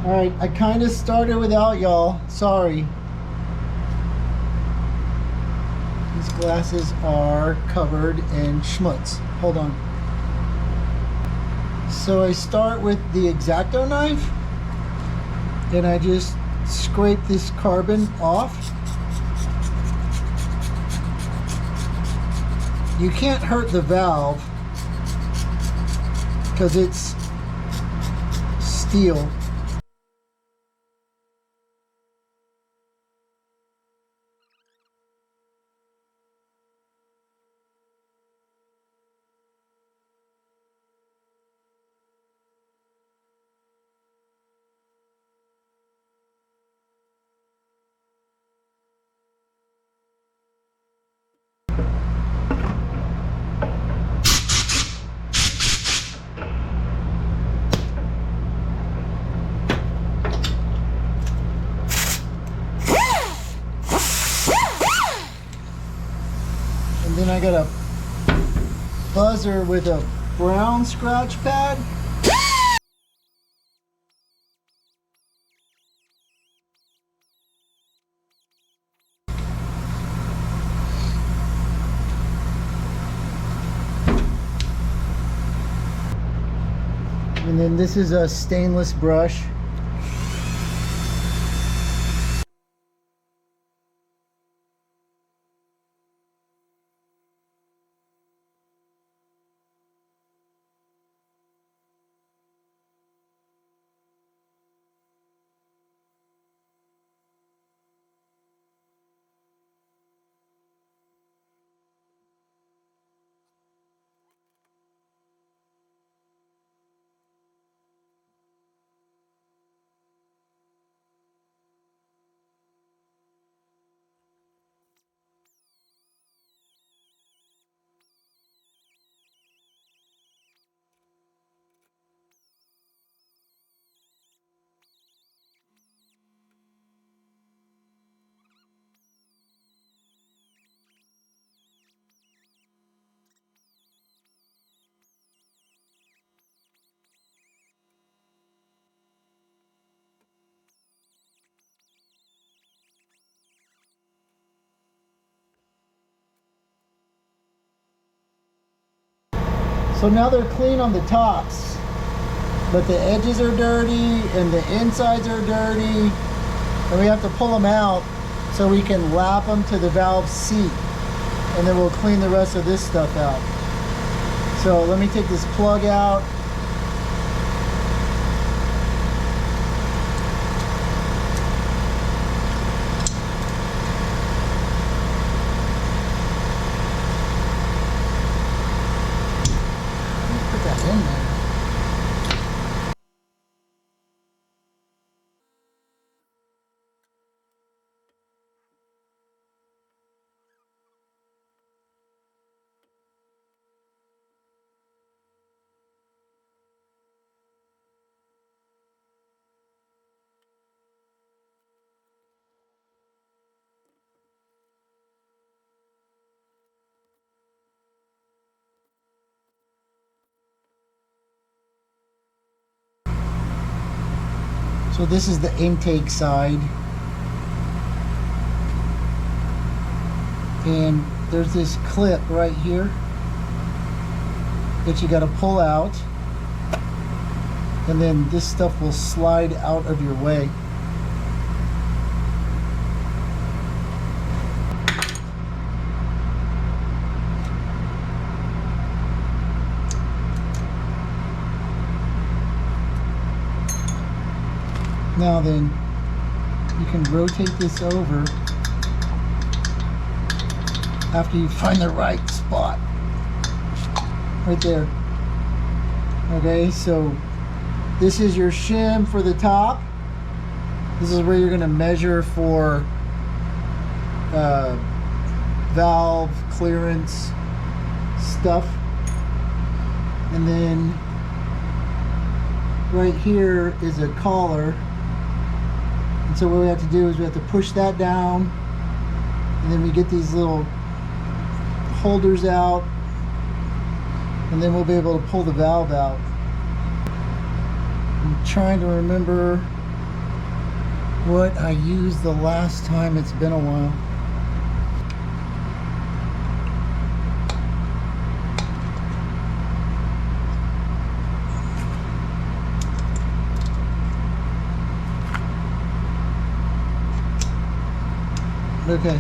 Alright, I kind of started without y'all. Sorry. These glasses are covered in schmutz. Hold on. So I start with the X-Acto knife and I just scrape this carbon off. You can't hurt the valve because it's steel. And then I got a buzzer with a brown scratch pad. And then this is a stainless brush. So now they're clean on the tops, but the edges are dirty and the insides are dirty, and we have to pull them out so we can lap them to the valve seat, and then we'll clean the rest of this stuff out. So let me take this plug out. In there. So this is the intake side, and there's this clip right here that you got to pull out, and then this stuff will slide out of your way. Now then, you can rotate this over after you find the right spot. Right there. Okay, so this is your shim for the top. This is where you're going to measure for valve clearance stuff. And then right here is a collar. And so what we have to do is we have to push that down, and then we get these little holders out, and then we'll be able to pull the valve out. I'm trying to remember what I used the last time. It's been a while. Okay.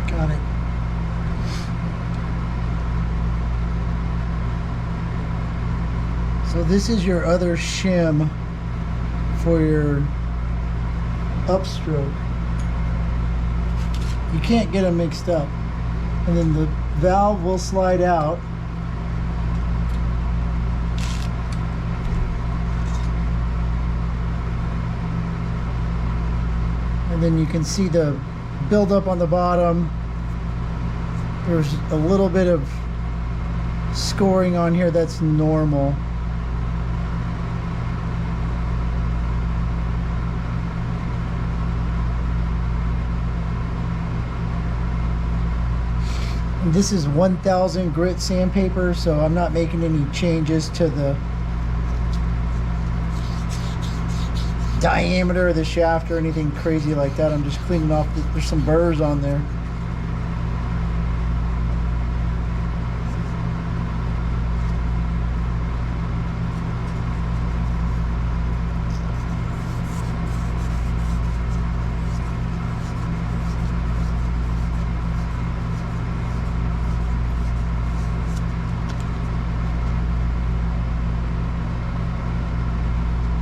Got it. So this is your other shim for your upstroke. You can't get them mixed up. And then the valve will slide out. And then you can see the buildup on the bottom. There's a little bit of scoring on here that's normal. And this is 1000 grit sandpaper, so I'm not making any changes to the diameter of the shaft or anything crazy like that. I'm just cleaning off there's some burrs on there.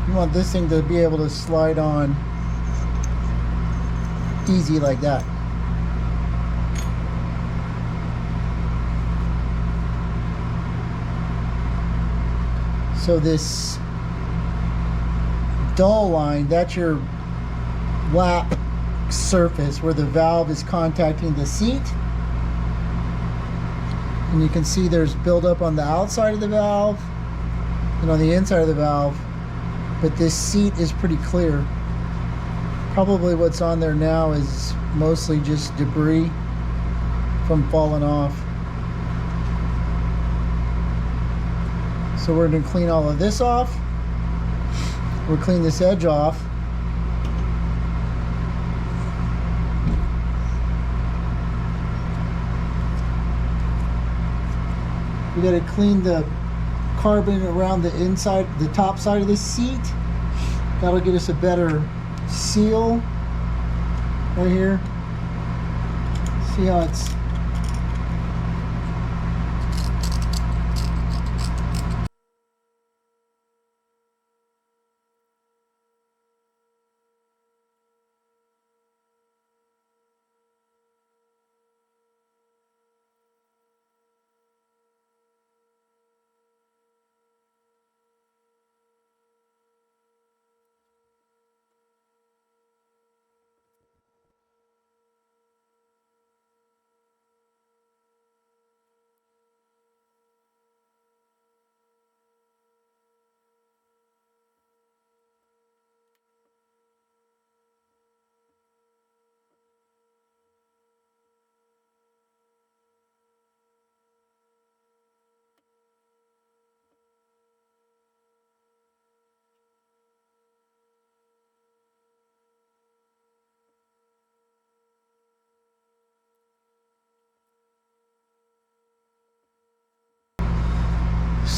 You want this thing to be able to slide on easy like that. So this dull line, that's your lap surface where the valve is contacting the seat. And you can see there's buildup on the outside of the valve and on the inside of the valve. But this seat is pretty clear. Probably what's on there now is mostly just debris from falling off. So we're going to clean all of this off. We'll clean this edge off. We got to clean the carbon around the inside, the top side of the seat. That'll get us a better seal right here. See how it's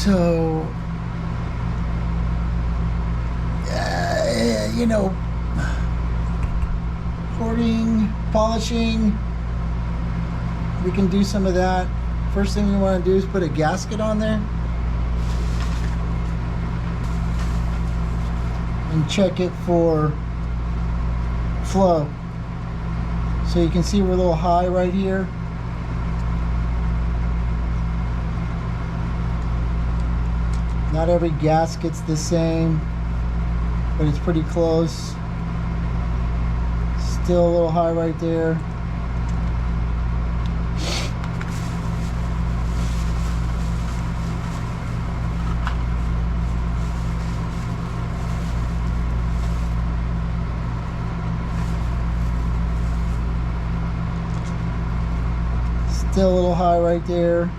So, you know, porting, polishing, we can do some of that. First thing we want to do is put a gasket on there and check it for flow. So you can see we're a little high right here. Not every gasket's the same, but it's pretty close. Still a little high right there. Still a little high right there.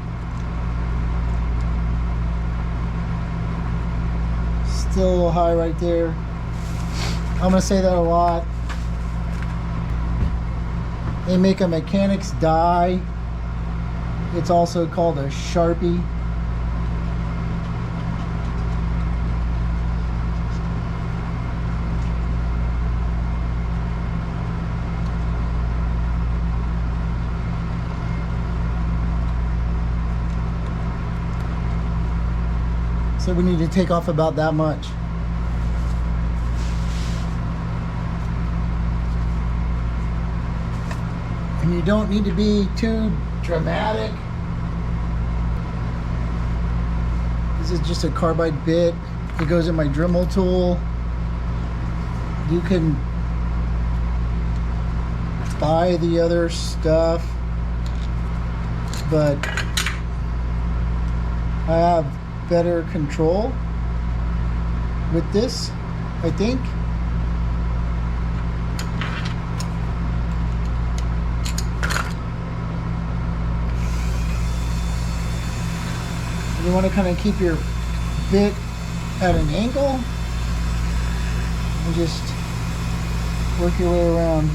Still a little high right there. I'm gonna say that a lot. They make a mechanic's die. It's also called a Sharpie. So we need to take off about that much. And you don't need to be too dramatic. This is just a carbide bit. It goes in my Dremel tool. You can buy the other stuff, but I have better control with this, I think. You want to kind of keep your bit at an angle and just work your way around.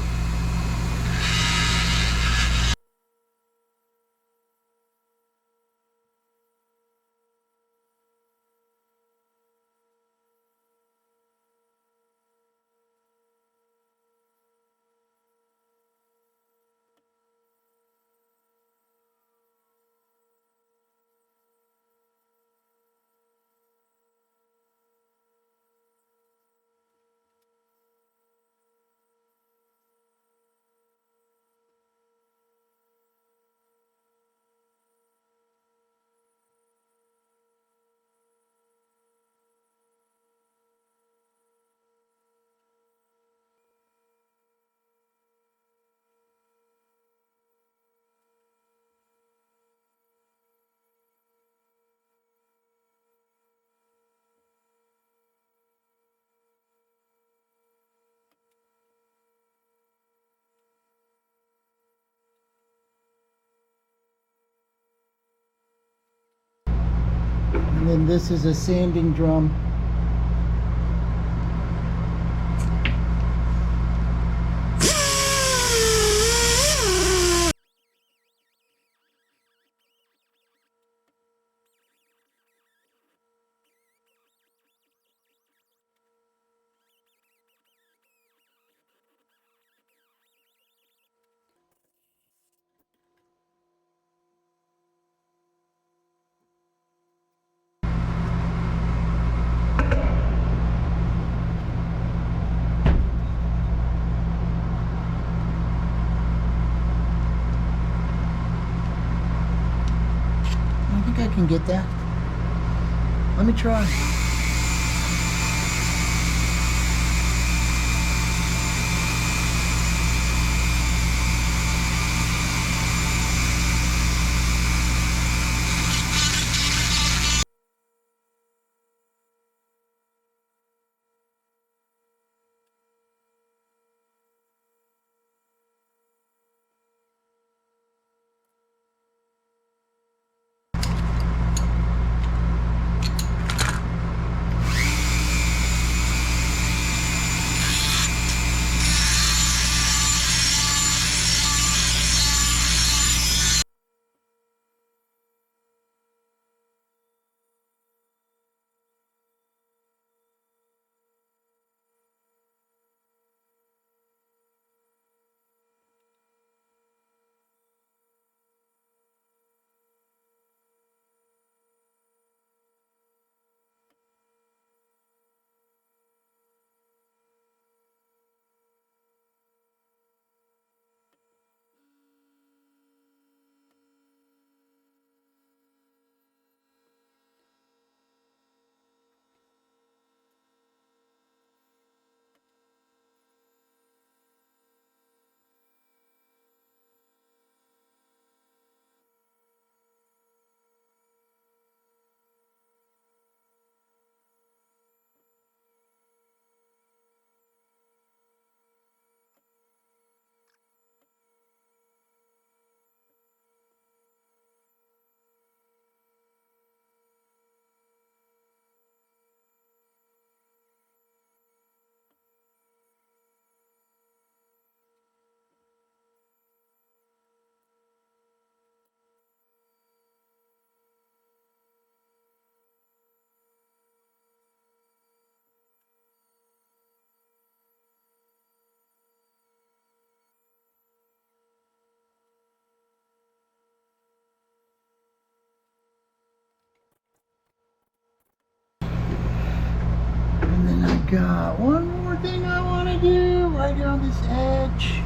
And then this is a sanding drum. I can get that. Let me try. got one more thing I want to do right here on this edge.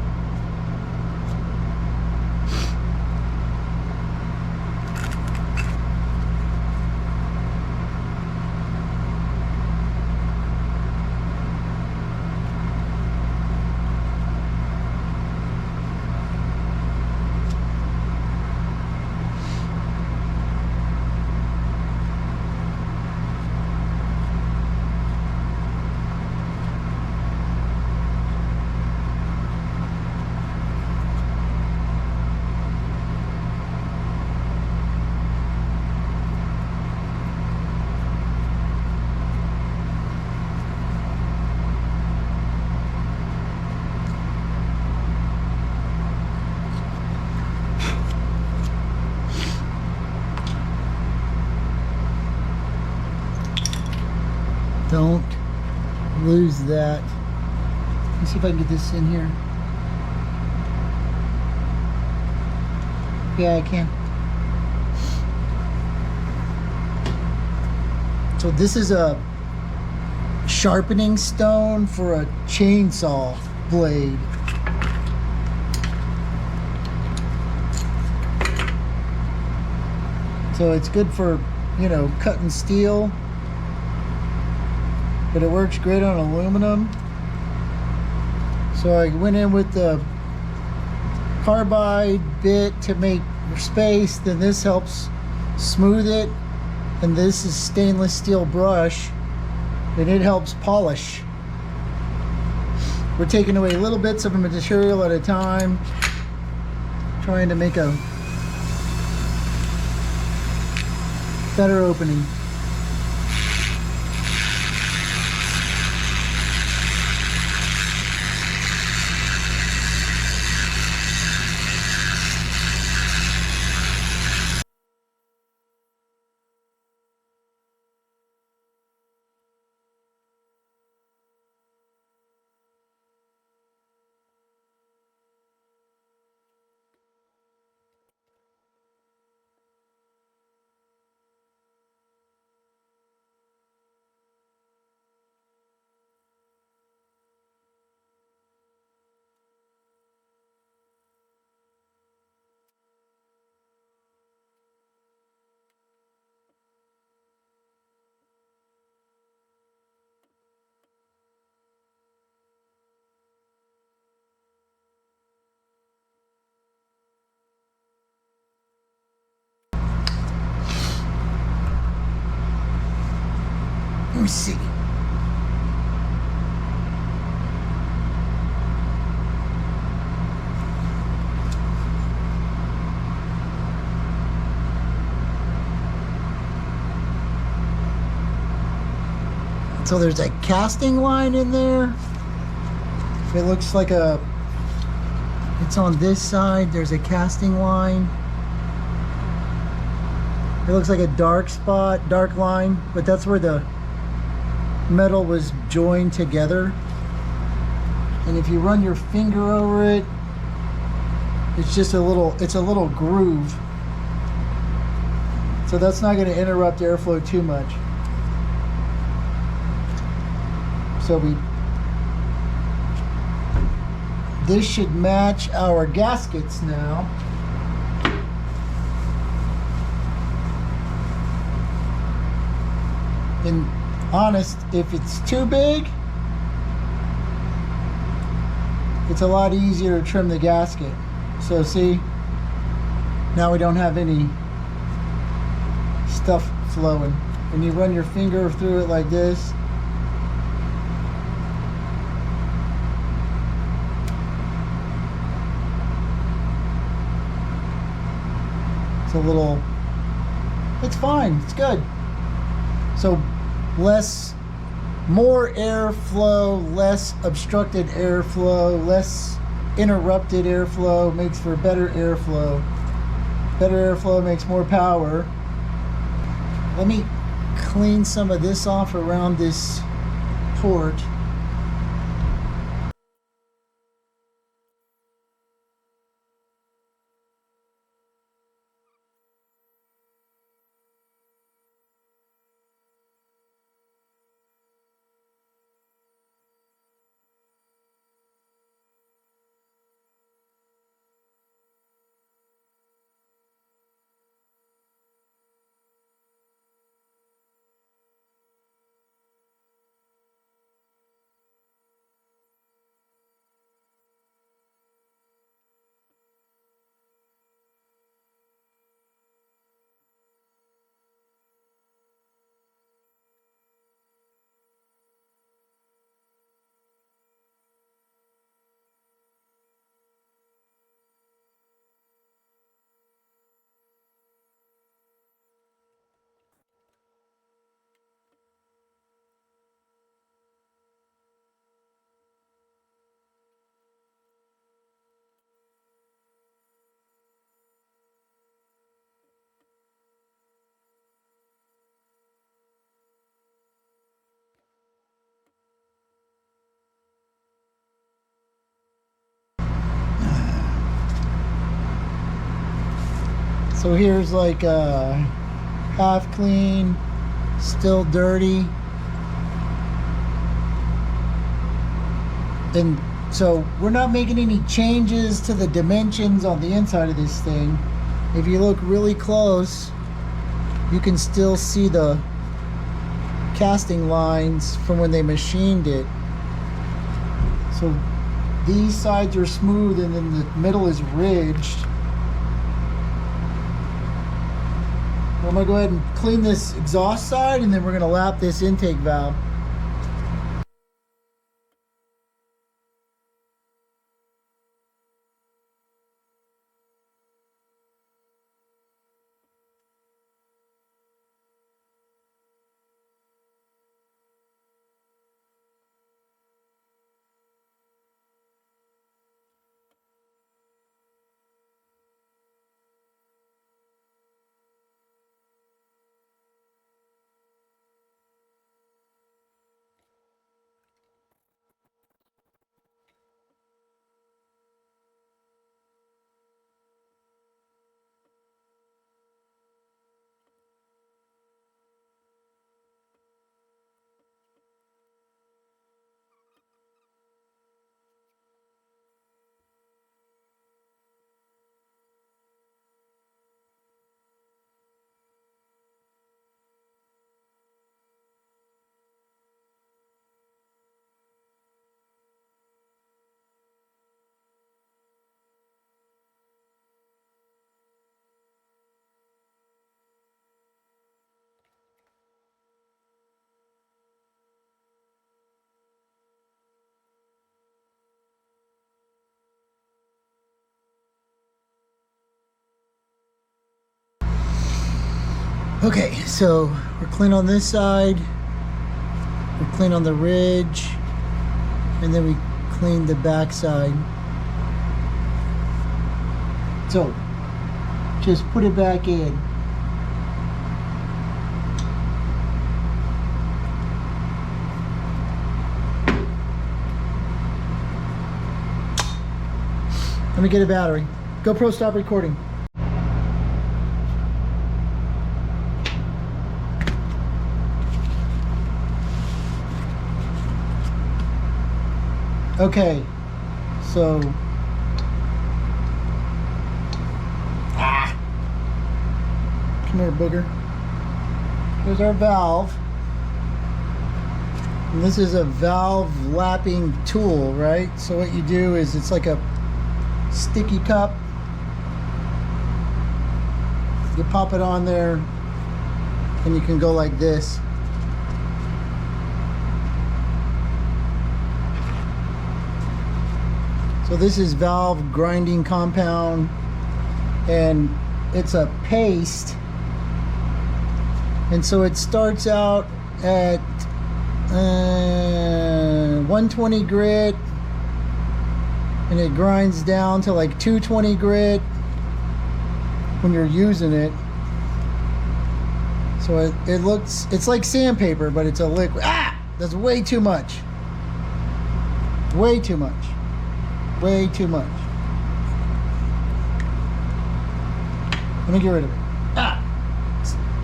Don't lose that. Let me see if I can get this in here. Yeah, I can. So this is a sharpening stone for a chainsaw blade. So it's good for, you know, cutting steel, but it works great on aluminum. So I went in with the carbide bit to make space, then this helps smooth it, and this is stainless steel brush, and it helps polish. We're taking away little bits of a material at a time, trying to make a better opening. Let me see. So there's a casting line in there. It looks like it's on this side. There's a casting line. It looks like a dark spot, dark line, but that's where the metal was joined together. And if you run your finger over it, it's just a little groove. So that's not going to interrupt airflow too much. So this should match our gaskets now. And honest, if it's too big, it's a lot easier to trim the gasket. So see, now we don't have any stuff flowing. When you run your finger through it like this, it's fine, it's good. So more airflow, less obstructed airflow, less interrupted airflow makes for better airflow. Better airflow makes more power. Let me clean some of this off around this port. So here's like half clean, still dirty. And so we're not making any changes to the dimensions on the inside of this thing. If you look really close, you can still see the casting lines from when they machined it. So these sides are smooth and then the middle is ridged. I'm gonna go ahead and clean this exhaust side, and then we're gonna lap this intake valve. Okay, so we're clean on this side, we're clean on the ridge, and then we clean the back side. So just put it back in. Let me get a battery. GoPro, stop recording. Okay, so come here, booger. Here's our valve. And this is a valve lapping tool, right? So what you do is it's like a sticky cup. You pop it on there and you can go like this. So this is valve grinding compound, and it's a paste, and so it starts out at 120 grit, and it grinds down to like 220 grit when you're using it. So it looks, it's like sandpaper, but it's a liquid. That's way too much. Way too much. Way too much. Let me get rid of it.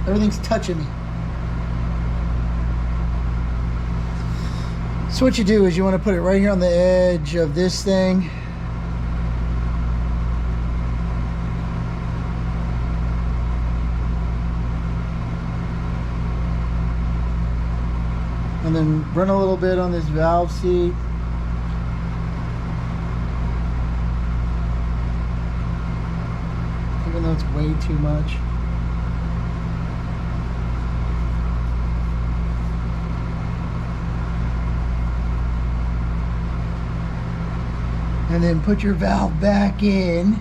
Everything's touching me. So what you do is you want to put it right here on the edge of this thing. And then run a little bit on this valve seat. Even though it's way too much. And then put your valve back in.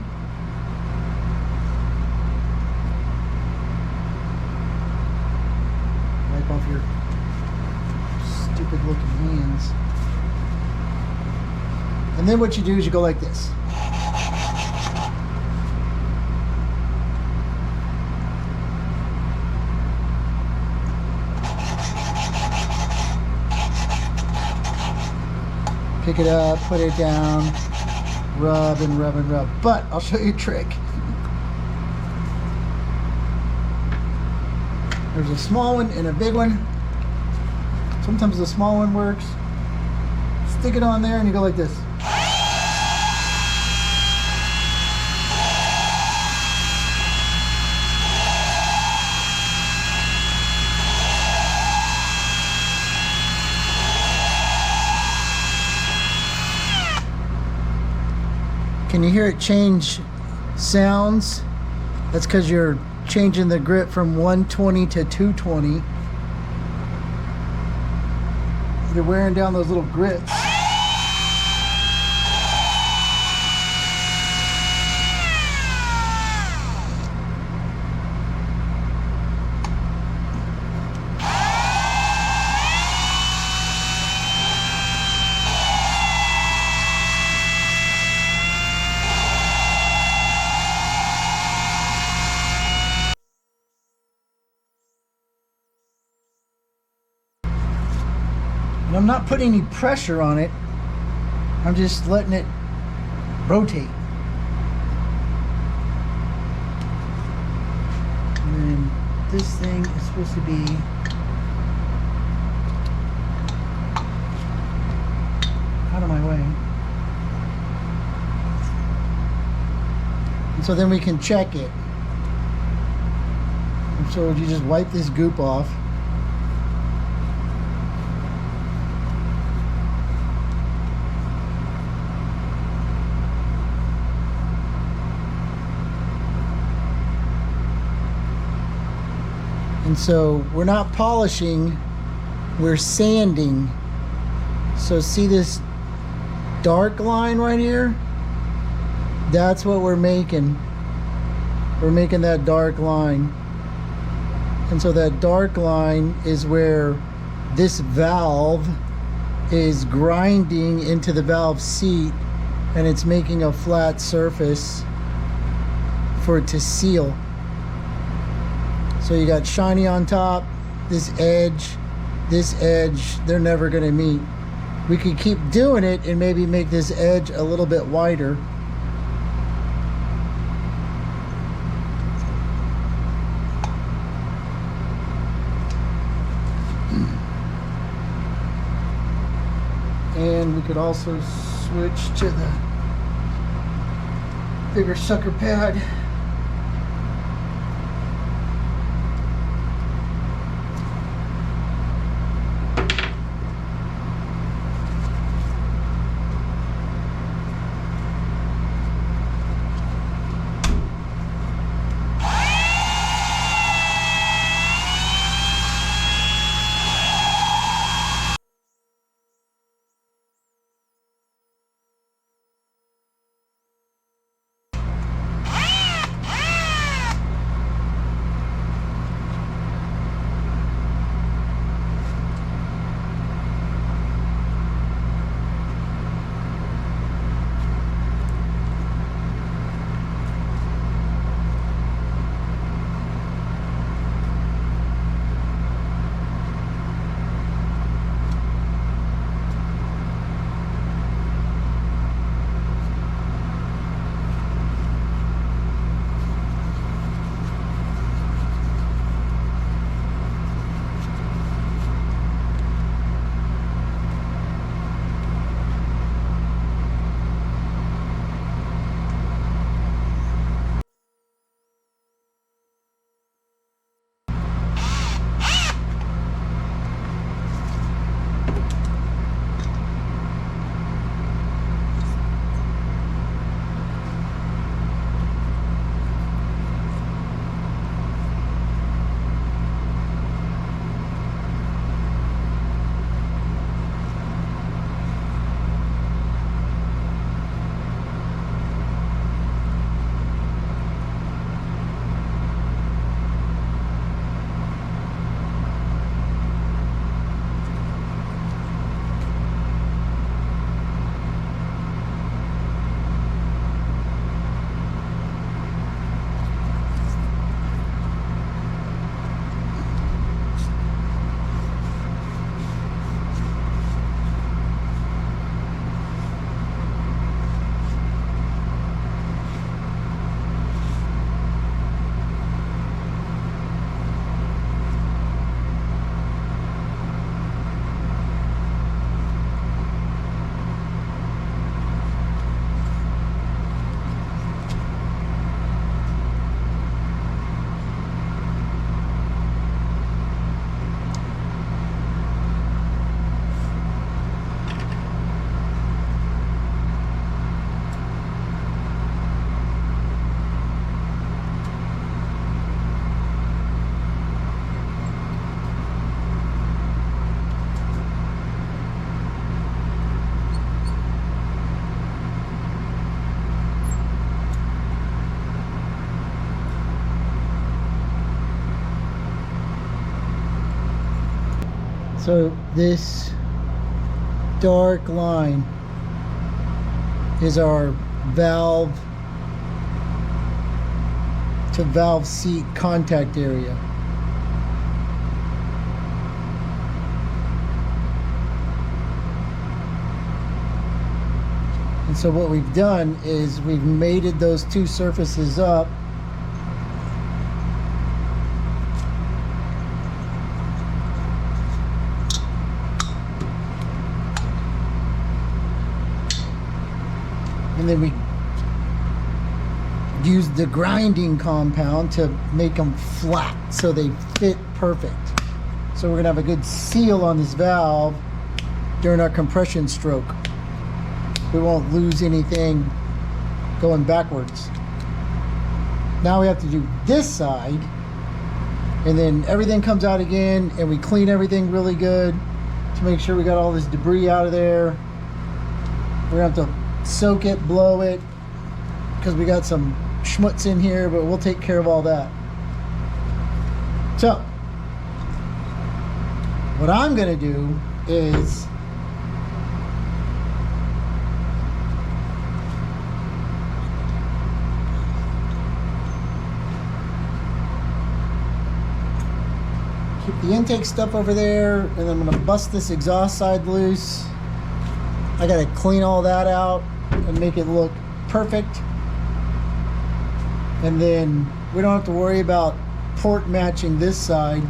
Wipe off your stupid looking hands. And then what you do is you go like this. Pick it up, put it down, rub and rub and rub. But I'll show you a trick. There's a small one and a big one. Sometimes the small one works. Stick it on there and you go like this. Can you hear it change sounds? That's because you're changing the grit from 120 to 220. You're wearing down those little grits. And I'm not putting any pressure on it. I'm just letting it rotate. And then this thing is supposed to be out of my way. And so then we can check it. And so you just wipe this goop off. And so we're not polishing, we're sanding. So see this dark line right here? That's what we're making. We're making that dark line. And so that dark line is where this valve is grinding into the valve seat and it's making a flat surface for it to seal. So you got shiny on top, this edge, they're never gonna meet. We could keep doing it and maybe make this edge a little bit wider. And we could also switch to the bigger sucker pad. So this dark line is our valve to valve seat contact area. And so what we've done is we've mated those two surfaces up. And then we use the grinding compound to make them flat so they fit perfect. So we're gonna have a good seal on this valve during our compression stroke. We won't lose anything going backwards. Now we have to do this side, and then everything comes out again, and we clean everything really good to make sure we got all this debris out of there. We're gonna have to soak it, blow it, because we got some schmutz in here, but we'll take care of all that. So what I'm gonna do is keep the intake stuff over there, and then I'm gonna bust this exhaust side loose. I gotta clean all that out and make it look perfect. And then we don't have to worry about port matching this side,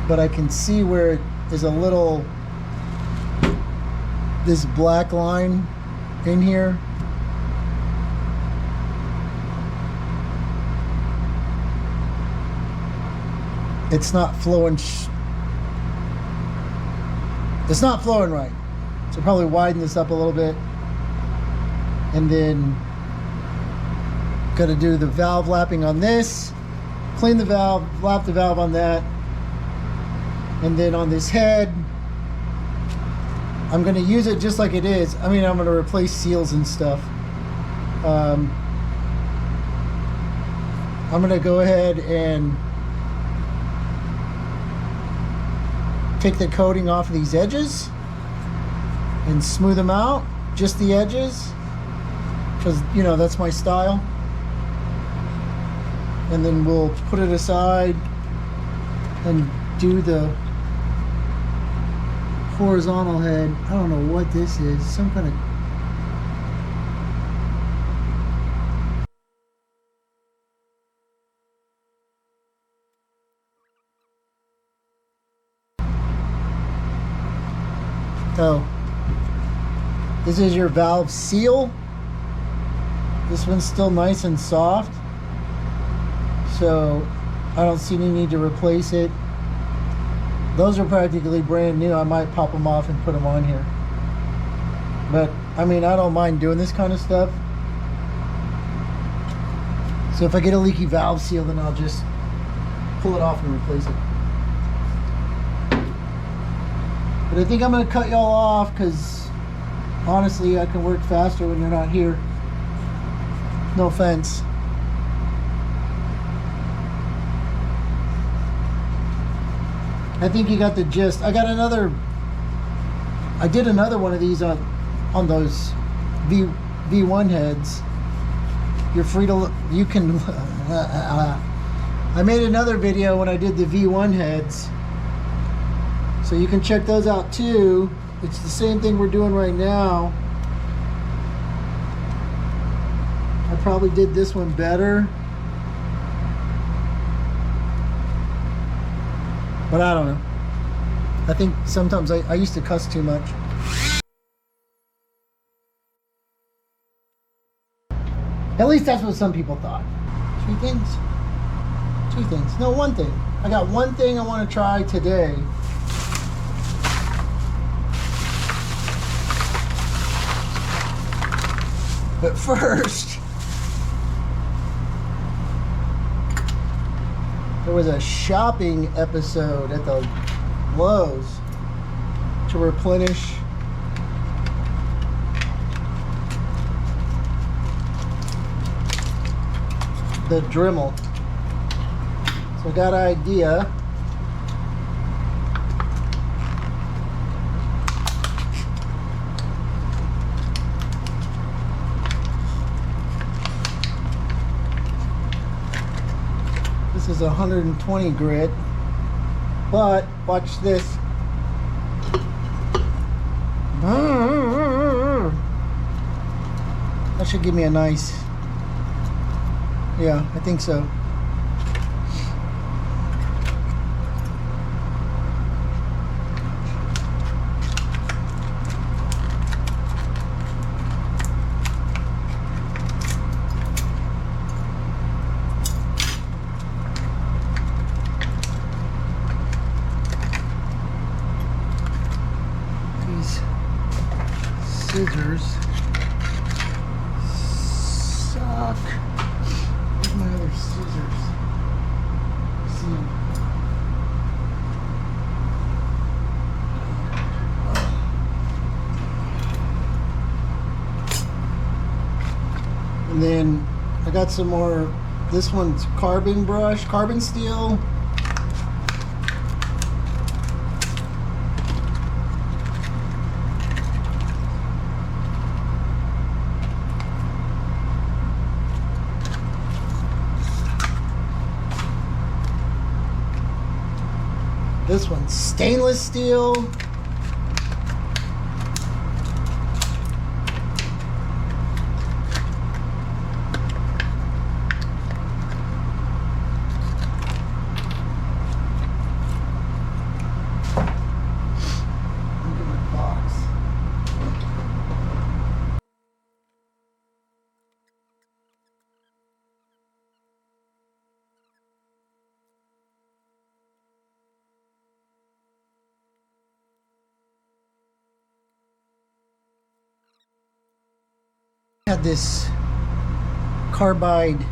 but I can see where it is a little, this black line in here. It's not flowing, it's not flowing right. So probably widen this up a little bit. And then got to do the valve lapping on this, clean the valve, lap the valve on that. And then on this head, I'm going to use it just like it is. I mean, I'm going to replace seals and stuff. I'm going to go ahead and take the coating off of these edges and smooth them out, just the edges, because, you know, that's my style. And then we'll put it aside and do the horizontal head. I don't know what this is, some kind of this is your valve seal. This one's still nice and soft, so I don't see any need to replace it. Those are practically brand new. I might pop them off and put them on here, but I mean, I don't mind doing this kind of stuff. So if I get a leaky valve seal, then I'll just pull it off and replace it. But I think I'm going to cut y'all off because honestly, I can work faster when you're not here. No offense. I think you got the gist. I did another one of these on those V1 heads. You're free to, you can, I made another video when I did the V1 heads. So you can check those out too. It's the same thing we're doing right now. I probably did this one better, but I don't know. I think sometimes I used to cuss too much. At least that's what some people thought. Two things. No, one thing. I got one thing I want to try today. But first, there was a shopping episode at the Lowe's to replenish the Dremel. So I got an idea. is 120 grit, but watch this. That should give me a nice, yeah, I think so. Scissors suck. Where's my other scissors? See them. And then I got some more. This one's carbon brush, carbon steel. This one's stainless steel. Look at my box. Had this carbide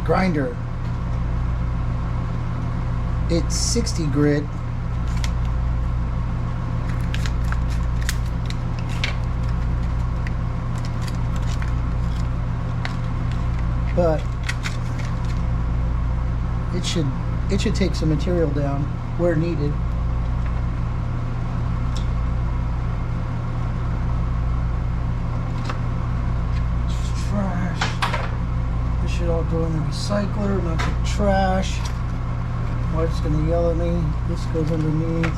grinder. It's 60 grit. But it should take some material down where needed. Should all go in the recycler, not the trash. Wife's gonna yell at me. This goes underneath.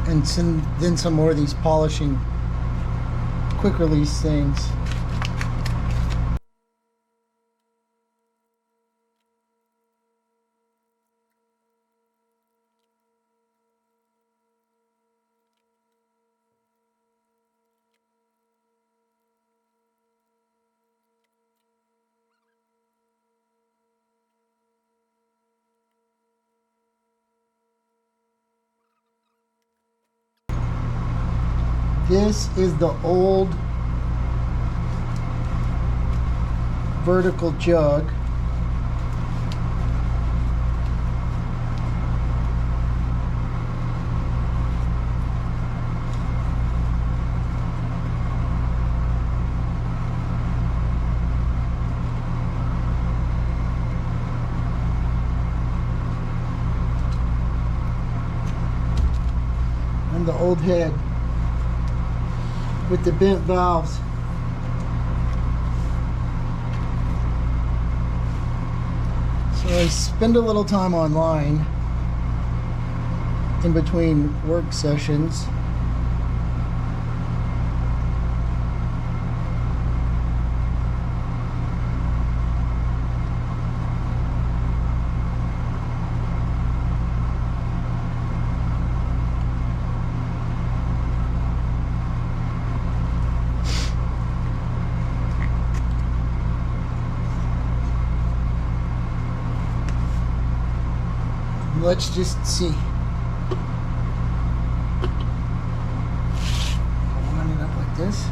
And then some more of these polishing quick release things. This is the old vertical jug. And the old head with the bent valves. So I spend a little time online in between work sessions. Let's just see. Line it up like this.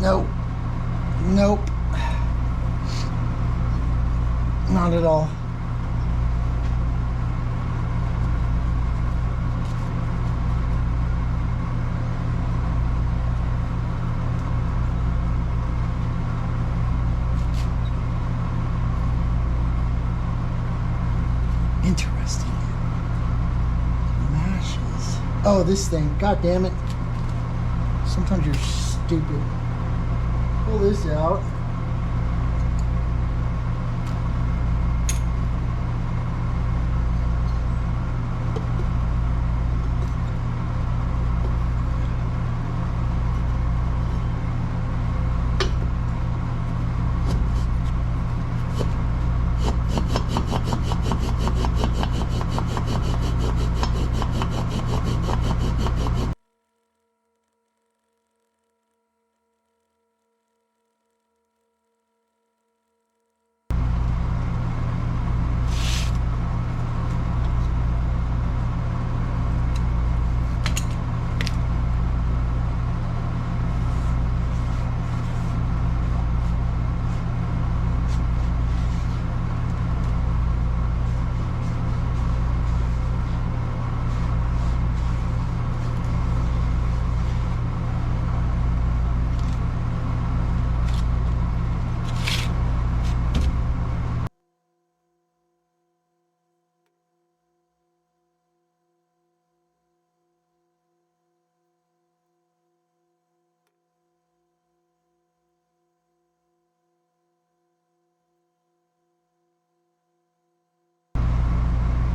Nope. Nope. Not at all. Interesting. Oh, this thing. God damn it. Sometimes you're stupid. Pull this out.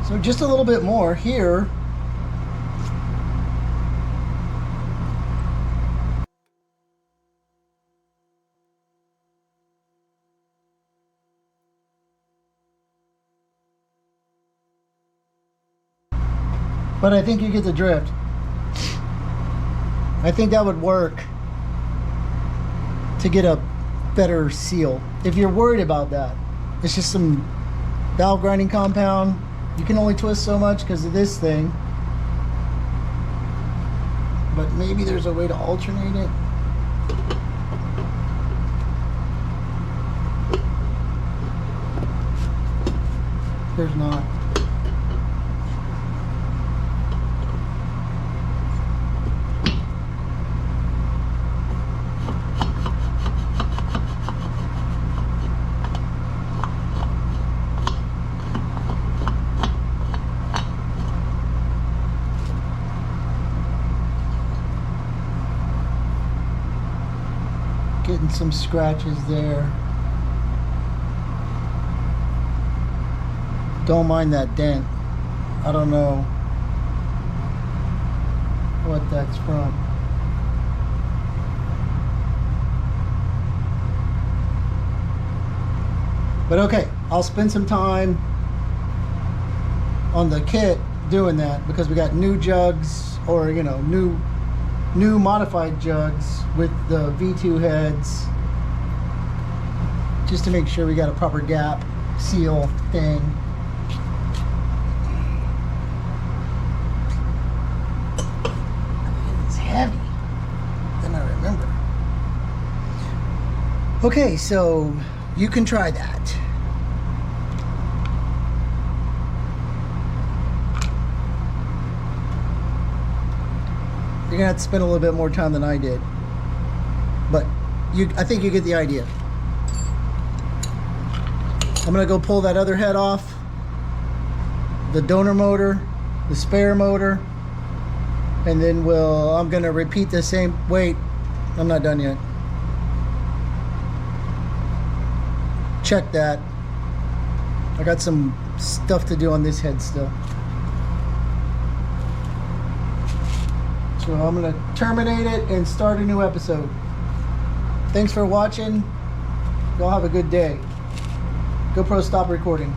So just a little bit more here. But I think you get the drift. I think that would work to get a better seal. If you're worried about that, it's just some valve grinding compound. You can only twist so much because of this thing. But maybe there's a way to alternate it. There's not. Getting some scratches there. Don't mind that dent. I don't know what that's from. But okay, I'll spend some time on the kit doing that because we got new jugs, or you know, new modified jugs with the V2 heads, just to make sure we got a proper gap seal thing. It's heavy than I remember. Okay, so you can try that. You're gonna have to spend a little bit more time than I did, but I think you get the idea. I'm gonna go pull that other head off, the donor motor, the spare motor, and then I'm gonna repeat the same. Wait, I'm not done yet. Check that. I got some stuff to do on this head still. So I'm going to terminate it and start a new episode. Thanks for watching. Y'all have a good day. GoPro, stop recording.